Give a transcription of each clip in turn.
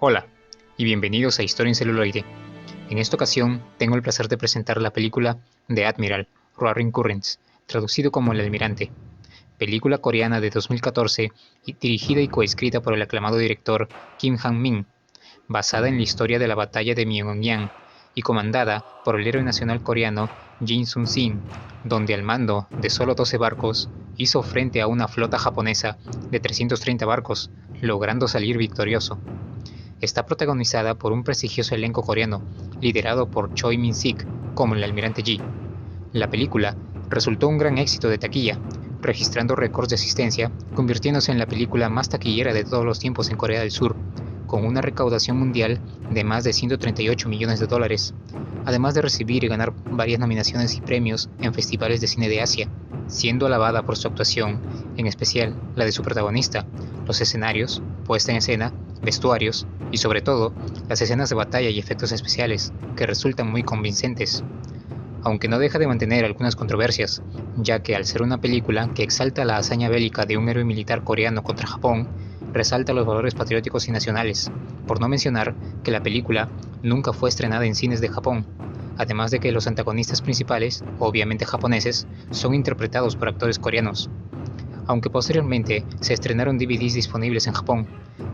Hola, y bienvenidos a Historia en Celuloide. En esta ocasión tengo el placer de presentar la película The Admiral, Roaring Currents, traducido como El Almirante, película coreana de 2014 y dirigida y coescrita por el aclamado director Kim Han-min, basada en la historia de la batalla de Myeongnyang y comandada por el héroe nacional coreano Jin Sun-sin, donde al mando de solo 12 barcos hizo frente a una flota japonesa de 330 barcos, logrando salir victorioso. Está protagonizada por un prestigioso elenco coreano, liderado por Choi Min-sik como el Almirante Yi. La película resultó un gran éxito de taquilla, registrando récords de asistencia, convirtiéndose en la película más taquillera de todos los tiempos en Corea del Sur, con una recaudación mundial de más de 138 millones de dólares, además de recibir y ganar varias nominaciones y premios en festivales de cine de Asia, siendo alabada por su actuación, en especial la de su protagonista, los escenarios, puesta en escena, vestuarios y sobre todo las escenas de batalla y efectos especiales, que resultan muy convincentes. Aunque no deja de mantener algunas controversias, ya que al ser una película que exalta la hazaña bélica de un héroe militar coreano contra Japón, resalta los valores patrióticos y nacionales, por no mencionar que la película nunca fue estrenada en cines de Japón, además de que los antagonistas principales, obviamente japoneses, son interpretados por actores coreanos, aunque posteriormente se estrenaron DVDs disponibles en Japón,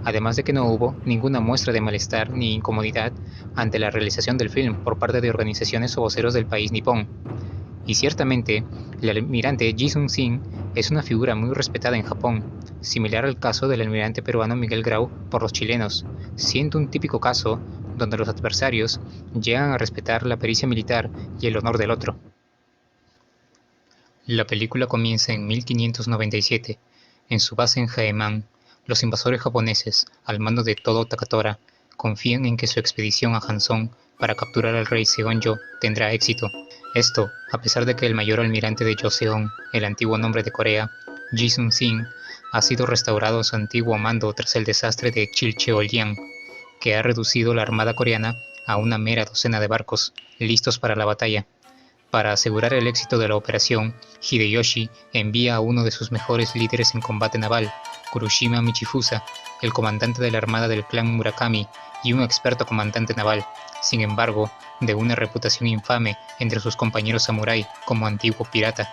además de que no hubo ninguna muestra de malestar ni incomodidad ante la realización del film por parte de organizaciones o voceros del país nipón. Y ciertamente, el almirante Ji Sun-sin es una figura muy respetada en Japón, similar al caso del almirante peruano Miguel Grau por los chilenos, siendo un típico caso donde los adversarios llegan a respetar la pericia militar y el honor del otro. La película comienza en 1597. En su base en Jaemán, los invasores japoneses, al mando de Todo Takatora, confían en que su expedición a Hanzón para capturar al rey Seonjo tendrá éxito. Esto, a pesar de que el mayor almirante de Joseon, el antiguo nombre de Corea, Ji Sun-sin, ha sido restaurado a su antiguo mando tras el desastre de Chilcheoliang, que ha reducido la armada coreana a una mera docena de barcos, listos para la batalla. Para asegurar el éxito de la operación, Hideyoshi envía a uno de sus mejores líderes en combate naval, Kurushima Michifusa, el comandante de la armada del clan Murakami y un experto comandante naval, sin embargo, de una reputación infame entre sus compañeros samurái como antiguo pirata.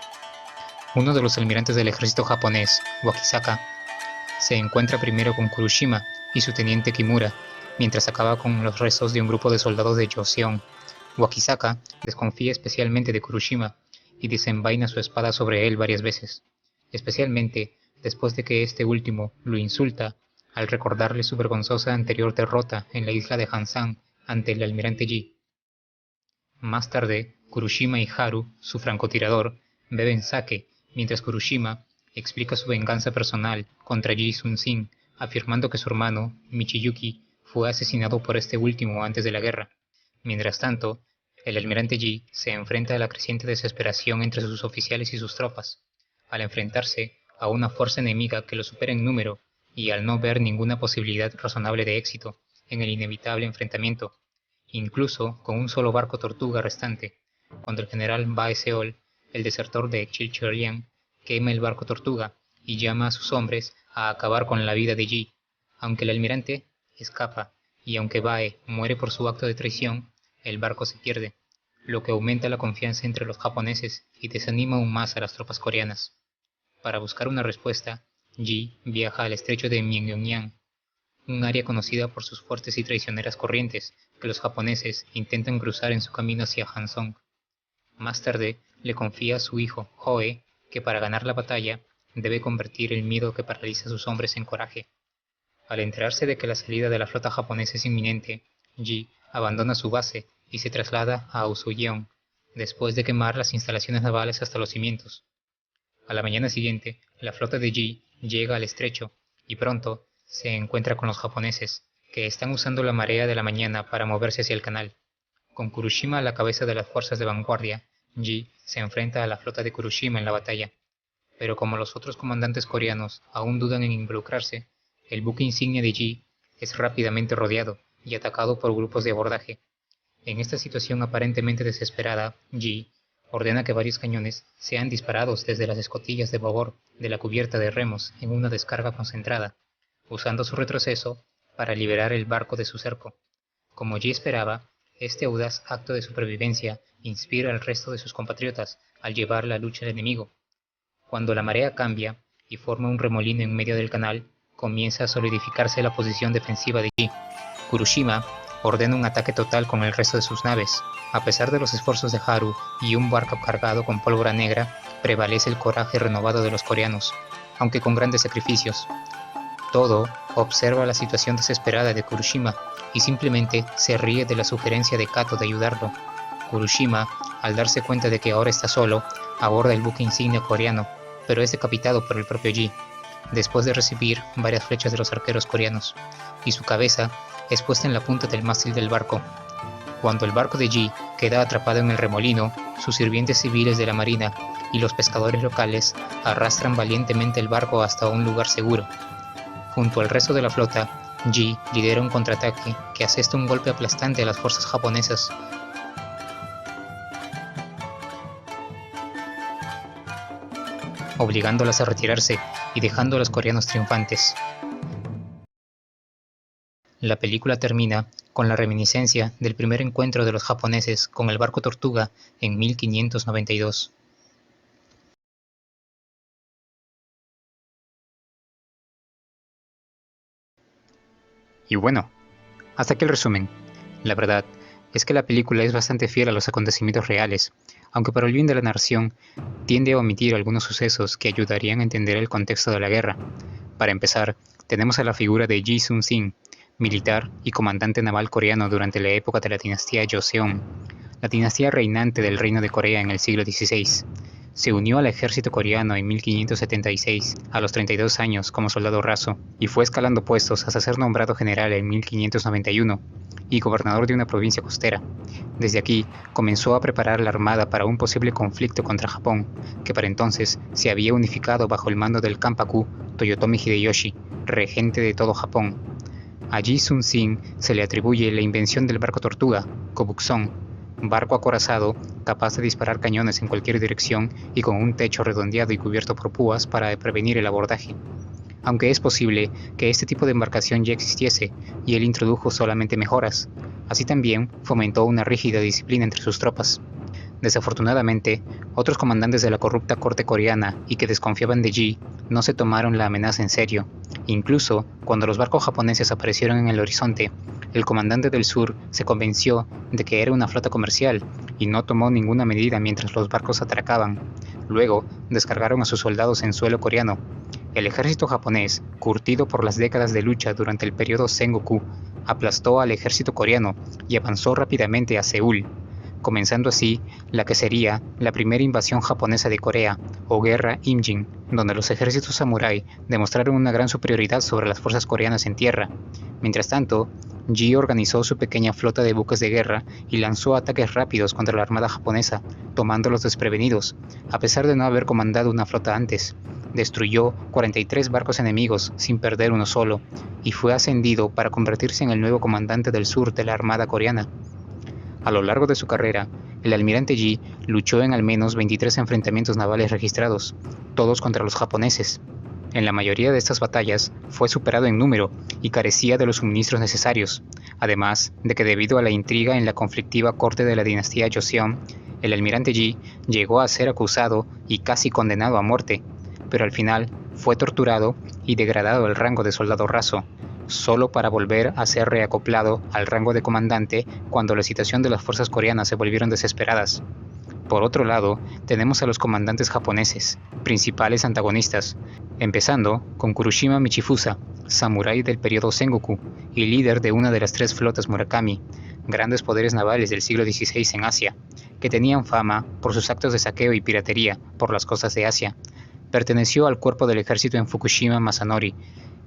Uno de los almirantes del ejército japonés, Wakisaka, se encuentra primero con Kurushima y su teniente Kimura, mientras acaba con los restos de un grupo de soldados de Joseon. Wakisaka desconfía especialmente de Kurushima y desenvaina su espada sobre él varias veces, especialmente después de que este último lo insulta al recordarle su vergonzosa anterior derrota en la isla de Hansan ante el almirante Yi. Más tarde, Kurushima y Haru, su francotirador, beben sake, mientras Kurushima explica su venganza personal contra Ji Sun-sin, afirmando que su hermano, Michiyuki, fue asesinado por este último antes de la guerra. Mientras tanto, el almirante Yi se enfrenta a la creciente desesperación entre sus oficiales y sus tropas, al enfrentarse a una fuerza enemiga que lo supera en número y al no ver ninguna posibilidad razonable de éxito en el inevitable enfrentamiento, incluso con un solo barco tortuga restante, cuando el general Bae Seol, el desertor de Chilcheoliang, quema el barco tortuga y llama a sus hombres a acabar con la vida de Yi, aunque el almirante escapa y aunque Bae muere por su acto de traición, el barco se pierde, lo que aumenta la confianza entre los japoneses y desanima aún más a las tropas coreanas. Para buscar una respuesta, Yi viaja al estrecho de Myeongnyang, un área conocida por sus fuertes y traicioneras corrientes que los japoneses intentan cruzar en su camino hacia Hanzong. Más tarde, le confía a su hijo, Hoe, que para ganar la batalla, debe convertir el miedo que paraliza a sus hombres en coraje. Al enterarse de que la salida de la flota japonesa es inminente, Yi abandona su base y se traslada a Usuyeon, después de quemar las instalaciones navales hasta los cimientos. A la mañana siguiente, la flota de Yi llega al estrecho y pronto se encuentra con los japoneses, que están usando la marea de la mañana para moverse hacia el canal. Con Kurushima a la cabeza de las fuerzas de vanguardia, Yi se enfrenta a la flota de Kurushima en la batalla. Pero como los otros comandantes coreanos aún dudan en involucrarse, el buque insignia de Yi es rápidamente rodeado y atacado por grupos de abordaje. En esta situación aparentemente desesperada, Yi ordena que varios cañones sean disparados desde las escotillas de babor de la cubierta de remos en una descarga concentrada, usando su retroceso para liberar el barco de su cerco. Como Yi esperaba, este audaz acto de supervivencia inspira al resto de sus compatriotas al llevar la lucha al enemigo. Cuando la marea cambia y forma un remolino en medio del canal, comienza a solidificarse la posición defensiva de Yi. Kurushima ordena un ataque total con el resto de sus naves. A pesar de los esfuerzos de Haru y un barco cargado con pólvora negra, prevalece el coraje renovado de los coreanos, aunque con grandes sacrificios. Todo observa la situación desesperada de Kurushima y simplemente se ríe de la sugerencia de Kato de ayudarlo. Kurushima, al darse cuenta de que ahora está solo, aborda el buque insignia coreano, pero es decapitado por el propio Yi, después de recibir varias flechas de los arqueros coreanos, y su cabeza es puesta en la punta del mástil del barco. Cuando el barco de Yi queda atrapado en el remolino, sus sirvientes civiles de la marina y los pescadores locales arrastran valientemente el barco hasta un lugar seguro. Junto al resto de la flota, Yi lidera un contraataque que asesta un golpe aplastante a las fuerzas japonesas, obligándolas a retirarse y dejando a los coreanos triunfantes. La película termina con la reminiscencia del primer encuentro de los japoneses con el barco Tortuga en 1592. Y bueno, hasta aquí el resumen. La verdad es que la película es bastante fiel a los acontecimientos reales, aunque por el bien de la narración tiende a omitir algunos sucesos que ayudarían a entender el contexto de la guerra. Para empezar, tenemos a la figura de Ji Sun-sin, militar y comandante naval coreano durante la época de la dinastía Joseon, la dinastía reinante del Reino de Corea en el siglo XVI. Se unió al ejército coreano en 1576, a los 32 años como soldado raso, y fue escalando puestos hasta ser nombrado general en 1591 y gobernador de una provincia costera. Desde aquí comenzó a preparar la armada para un posible conflicto contra Japón, que para entonces se había unificado bajo el mando del Kanpaku Toyotomi Hideyoshi, regente de todo Japón. A Ji Sun-sin se le atribuye la invención del barco Tortuga, Kobuksong, barco acorazado capaz de disparar cañones en cualquier dirección y con un techo redondeado y cubierto por púas para prevenir el abordaje. Aunque es posible que este tipo de embarcación ya existiese y él introdujo solamente mejoras, así también fomentó una rígida disciplina entre sus tropas. Desafortunadamente, otros comandantes de la corrupta corte coreana y que desconfiaban de Yi no se tomaron la amenaza en serio. Incluso, cuando los barcos japoneses aparecieron en el horizonte, el comandante del sur se convenció de que era una flota comercial y no tomó ninguna medida mientras los barcos atracaban. Luego, descargaron a sus soldados en suelo coreano. El ejército japonés, curtido por las décadas de lucha durante el periodo Sengoku, aplastó al ejército coreano y avanzó rápidamente a Seúl, comenzando así la que sería la primera invasión japonesa de Corea, o Guerra Imjin, donde los ejércitos samurái demostraron una gran superioridad sobre las fuerzas coreanas en tierra. Mientras tanto, Yi organizó su pequeña flota de buques de guerra y lanzó ataques rápidos contra la armada japonesa, tomándolos desprevenidos, a pesar de no haber comandado una flota antes. Destruyó 43 barcos enemigos sin perder uno solo, y fue ascendido para convertirse en el nuevo comandante del sur de la armada coreana. A lo largo de su carrera, el almirante Yi luchó en al menos 23 enfrentamientos navales registrados, todos contra los japoneses. En la mayoría de estas batallas fue superado en número y carecía de los suministros necesarios, además de que debido a la intriga en la conflictiva corte de la dinastía Joseon, el almirante Yi llegó a ser acusado y casi condenado a muerte, pero al final fue torturado y degradado al rango de soldado raso, solo para volver a ser reacoplado al rango de comandante cuando la situación de las fuerzas coreanas se volvieron desesperadas. Por otro lado, tenemos a los comandantes japoneses, principales antagonistas, empezando con Kurushima Michifusa, samurái del periodo Sengoku y líder de una de las 3 flotas Murakami, grandes poderes navales del siglo XVI en Asia, que tenían fama por sus actos de saqueo y piratería por las costas de Asia. Perteneció al cuerpo del ejército en Fukushima Masanori,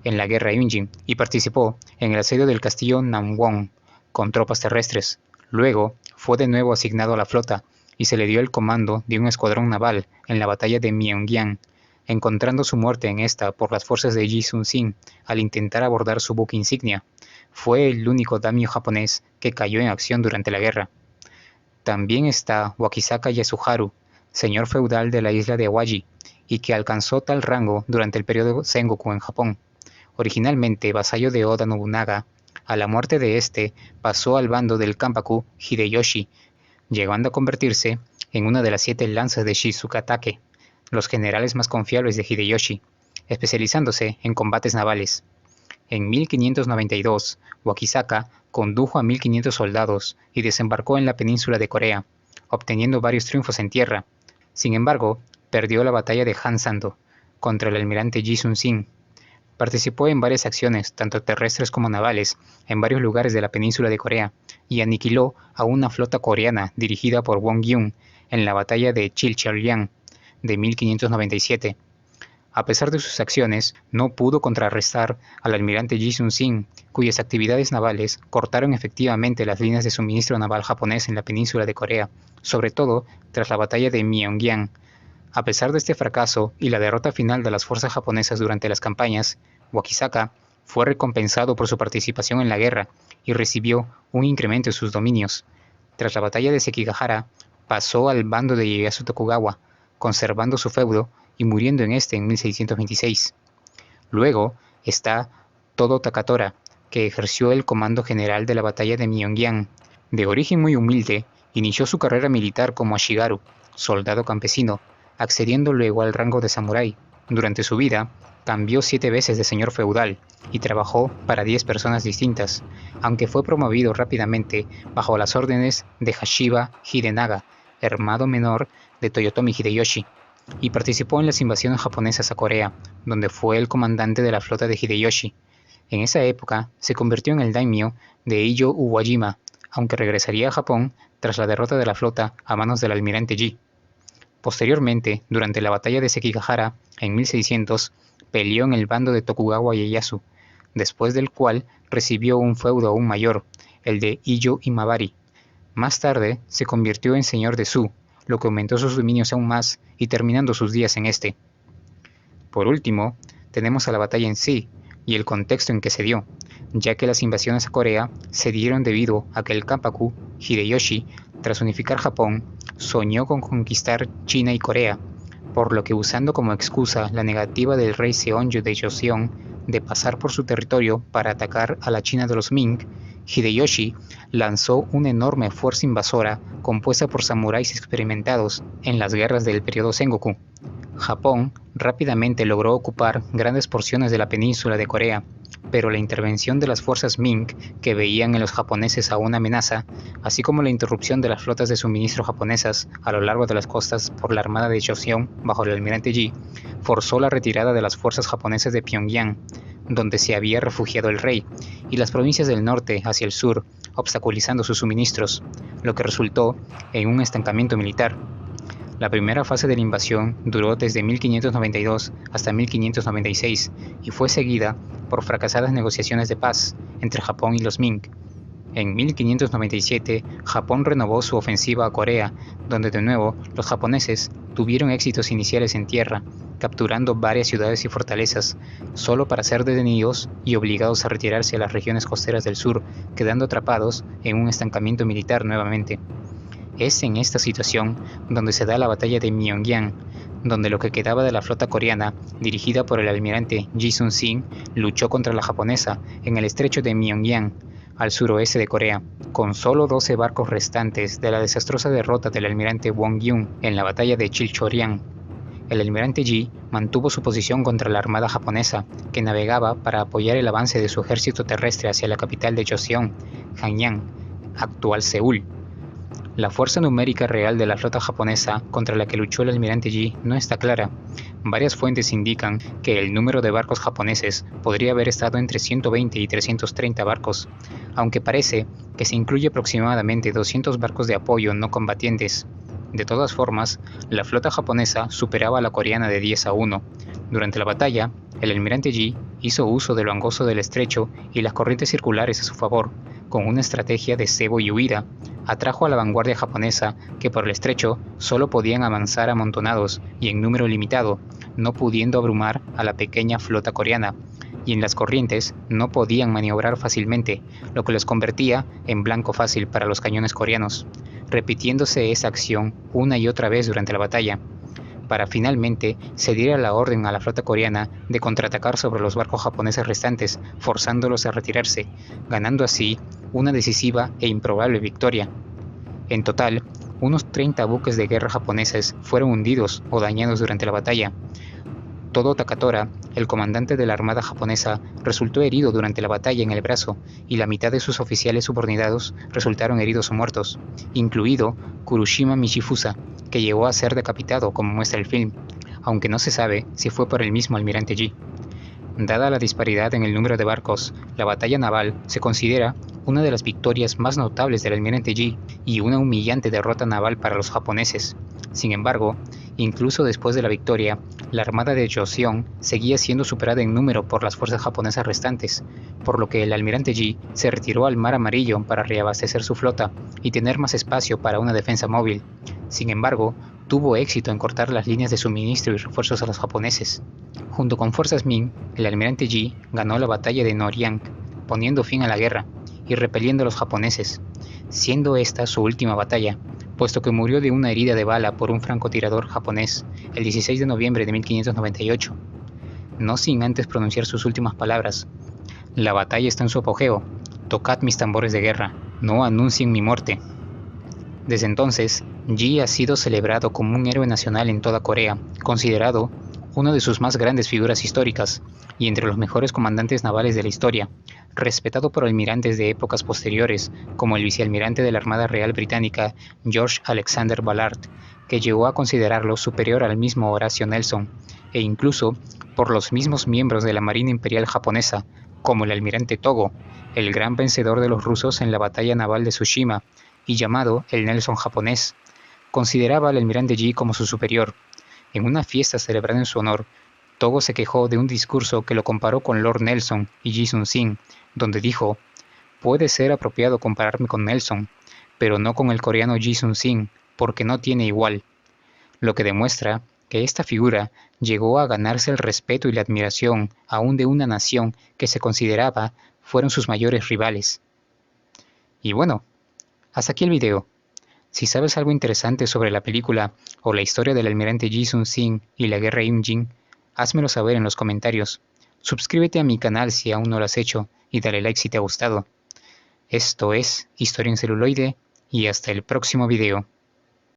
en la guerra Imjin, y participó en el asedio del castillo Namwon con tropas terrestres. Luego fue de nuevo asignado a la flota y se le dio el comando de un escuadrón naval en la batalla de Myeongryang, encontrando su muerte en esta por las fuerzas de Ji Sun-sin al intentar abordar su buque insignia. Fue el único daimyo japonés que cayó en acción durante la guerra. También está Wakisaka Yasuharu, señor feudal de la isla de Awaji, y que alcanzó tal rango durante el periodo Sengoku en Japón. originalmente vasallo de Oda Nobunaga. A la muerte de este, pasó al bando del Kanpaku Hideyoshi, llegando a convertirse en una de las 7 lanzas de Shizukatake, los generales más confiables de Hideyoshi, especializándose en combates navales. En 1592, Wakizaka condujo a 1500 soldados y desembarcó en la península de Corea, obteniendo varios triunfos en tierra. Sin embargo, perdió la batalla de Hansando contra el almirante Ji Sun-sin. Participó en varias acciones, tanto terrestres como navales, en varios lugares de la península de Corea, y aniquiló a una flota coreana dirigida por Won Gyun en la batalla de Chilcheoryang de 1597. A pesar de sus acciones, no pudo contrarrestar al almirante Ji Sun-sin, cuyas actividades navales cortaron efectivamente las líneas de suministro naval japonés en la península de Corea, sobre todo tras la batalla de Myeongryang. A pesar de este fracaso y la derrota final de las fuerzas japonesas durante las campañas, Wakizaka fue recompensado por su participación en la guerra y recibió un incremento en sus dominios. Tras la batalla de Sekigahara, pasó al bando de Ieyasu Tokugawa, conservando su feudo y muriendo en este en 1626. Luego está Todo Takatora, que ejerció el comando general de la batalla de Myeongryang. De origen muy humilde, inició su carrera militar como Ashigaru, soldado campesino, accediendo luego al rango de samurái. Durante su vida, cambió 7 veces de señor feudal y trabajó para 10 personas distintas, aunque fue promovido rápidamente bajo las órdenes de Hashiba Hidenaga, hermano menor de Toyotomi Hideyoshi, y participó en las invasiones japonesas a Corea, donde fue el comandante de la flota de Hideyoshi. En esa época se convirtió en el daimyo de Iyo Uwajima, aunque regresaría a Japón tras la derrota de la flota a manos del almirante Yi. Posteriormente, durante la batalla de Sekigahara, en 1600, peleó en el bando de Tokugawa Ieyasu, después del cual recibió un feudo aún mayor, el de Iyo Imabari. Más tarde, se convirtió en señor de Su, lo que aumentó sus dominios aún más y terminando sus días en este. Por último, tenemos a la batalla en sí y el contexto en que se dio, ya que las invasiones a Corea se dieron debido a que el Kanpaku Hideyoshi, tras unificar Japón, soñó con conquistar China y Corea, por lo que usando como excusa la negativa del rey Seonjo de Joseon de pasar por su territorio para atacar a la China de los Ming, Hideyoshi lanzó una enorme fuerza invasora compuesta por samuráis experimentados en las guerras del periodo Sengoku. Japón rápidamente logró ocupar grandes porciones de la península de Corea, pero la intervención de las fuerzas Ming, que veían en los japoneses a una amenaza, así como la interrupción de las flotas de suministro japonesas a lo largo de las costas por la armada de Joseon bajo el almirante Yi, forzó la retirada de las fuerzas japonesas de Pyongyang, donde se había refugiado el rey, y las provincias del norte hacia el sur, obstaculizando sus suministros, lo que resultó en un estancamiento militar. La primera fase de la invasión duró desde 1592 hasta 1596 y fue seguida por fracasadas negociaciones de paz entre Japón y los Ming. En 1597, Japón renovó su ofensiva a Corea, donde de nuevo los japoneses tuvieron éxitos iniciales en tierra, capturando varias ciudades y fortalezas, solo para ser detenidos y obligados a retirarse a las regiones costeras del sur, quedando atrapados en un estancamiento militar nuevamente. Es en esta situación donde se da la batalla de Myeongryang, donde lo que quedaba de la flota coreana, dirigida por el almirante Ji Sun-sin, luchó contra la japonesa en el estrecho de Myeongryang, al suroeste de Corea, con solo 12 barcos restantes de la desastrosa derrota del almirante Won Gyun en la batalla de Chilcheoryang. El almirante Ji mantuvo su posición contra la armada japonesa, que navegaba para apoyar el avance de su ejército terrestre hacia la capital de Joseon, Hanyang, actual Seúl. La fuerza numérica real de la flota japonesa contra la que luchó el almirante Yi no está clara. Varias fuentes indican que el número de barcos japoneses podría haber estado entre 120 y 330 barcos, aunque parece que se incluye aproximadamente 200 barcos de apoyo no combatientes. De todas formas, la flota japonesa superaba a la coreana de 10-1. Durante la batalla, el almirante Yi hizo uso de lo angosto del estrecho y las corrientes circulares a su favor, con una estrategia de cebo y huida. Atrajo a la vanguardia japonesa, que por el estrecho solo podían avanzar amontonados y en número limitado, no pudiendo abrumar a la pequeña flota coreana, y en las corrientes no podían maniobrar fácilmente, lo que los convertía en blanco fácil para los cañones coreanos, repitiéndose esa acción una y otra vez durante la batalla. para finalmente se diera la orden a la flota coreana de contraatacar sobre los barcos japoneses restantes, forzándolos a retirarse, ganando así una decisiva e improbable victoria. En total, unos 30 buques de guerra japoneses fueron hundidos o dañados durante la batalla. Todo Takatora, el comandante de la armada japonesa, resultó herido durante la batalla en el brazo, y la mitad de sus oficiales subordinados resultaron heridos o muertos, incluido Kurushima Michifusa, que llegó a ser decapitado, como muestra el film, aunque no se sabe si fue por el mismo almirante Yi. Dada la disparidad en el número de barcos, la batalla naval se considera una de las victorias más notables del almirante Yi y una humillante derrota naval para los japoneses. Sin embargo, incluso después de la victoria, la armada de Joseon seguía siendo superada en número por las fuerzas japonesas restantes, por lo que el almirante Yi se retiró al Mar Amarillo para reabastecer su flota y tener más espacio para una defensa móvil. Sin embargo, tuvo éxito en cortar las líneas de suministro y refuerzos a los japoneses. Junto con fuerzas Ming, el almirante Yi ganó la batalla de Noryang, poniendo fin a la guerra y repeliendo a los japoneses, siendo esta su última batalla, puesto que murió de una herida de bala por un francotirador japonés el 16 de noviembre de 1598, no sin antes pronunciar sus últimas palabras: «La batalla está en su apogeo, tocad mis tambores de guerra, no anuncien mi muerte». Desde entonces, Yi ha sido celebrado como un héroe nacional en toda Corea, considerado una de sus más grandes figuras históricas y entre los mejores comandantes navales de la historia, respetado por almirantes de épocas posteriores como el vicealmirante de la Armada Real Británica George Alexander Ballard, que llegó a considerarlo superior al mismo Horatio Nelson, e incluso por los mismos miembros de la Marina Imperial japonesa, como el almirante Togo, el gran vencedor de los rusos en la batalla naval de Tsushima, y llamado el Nelson japonés. Consideraba al almirante Yi como su superior. En una fiesta celebrada en su honor, Togo se quejó de un discurso que lo comparó con Lord Nelson y Yi Sun-sin, donde dijo: «Puede ser apropiado compararme con Nelson, pero no con el coreano Yi Sun-sin, porque no tiene igual», lo que demuestra que esta figura llegó a ganarse el respeto y la admiración aún de una nación que se consideraba fueron sus mayores rivales. Y bueno, hasta aquí el video. Si sabes algo interesante sobre la película o la historia del almirante Ji Sun-sin y la guerra Imjin, házmelo saber en los comentarios. Suscríbete a mi canal si aún no lo has hecho y dale like si te ha gustado. Esto es Historia en Celuloide y hasta el próximo video.